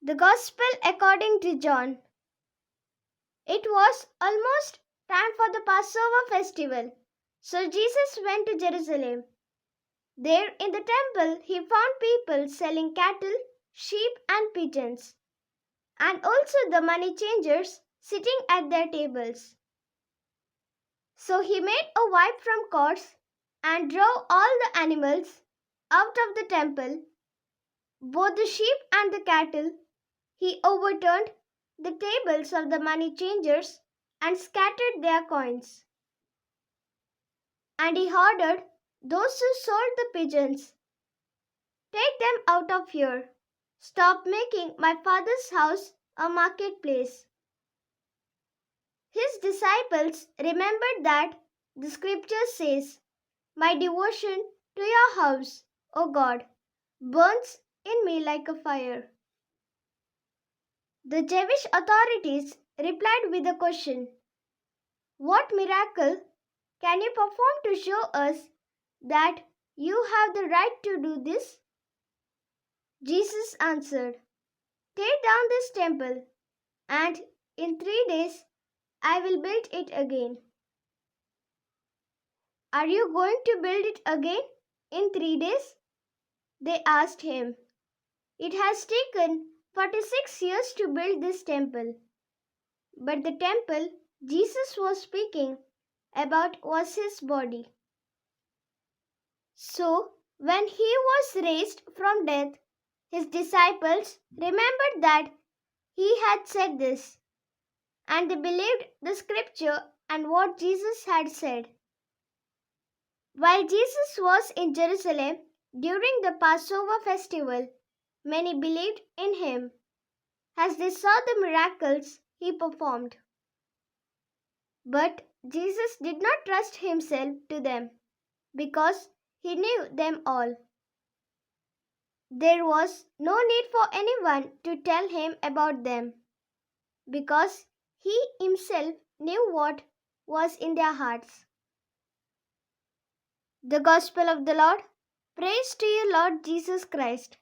The Gospel according to John. It was almost time for the Passover festival, so Jesus went to Jerusalem. There in the temple, he found people selling cattle, sheep, and pigeons, and also the money changers sitting at their tables. So he made a whip from cords and drove all the animals out of the temple, both the sheep and the cattle. He overturned the tables of the money changers and scattered their coins. And he ordered those who sold the pigeons, "Take them out of here. Stop making my father's house a marketplace." His disciples remembered that the scripture says, "My devotion to your house, O God, burns in me like a fire." The Jewish authorities replied with a question, "What miracle can you perform to show us that you have the right to do this?" Jesus answered, "Tear down this temple, and in 3 days I will build it again." "Are you going to build it again in 3 days?" they asked him. "It has taken 46 years to build this temple." But the temple Jesus was speaking about was his body. So, when he was raised from death, his disciples remembered that he had said this, and they believed the scripture and what Jesus had said. While Jesus was in Jerusalem during the Passover festival, many believed in him as they saw the miracles he performed. But Jesus did not trust himself to them because he knew them all. There was no need for anyone to tell him about them because he himself knew what was in their hearts. The Gospel of the Lord. Praise to you, Lord Jesus Christ.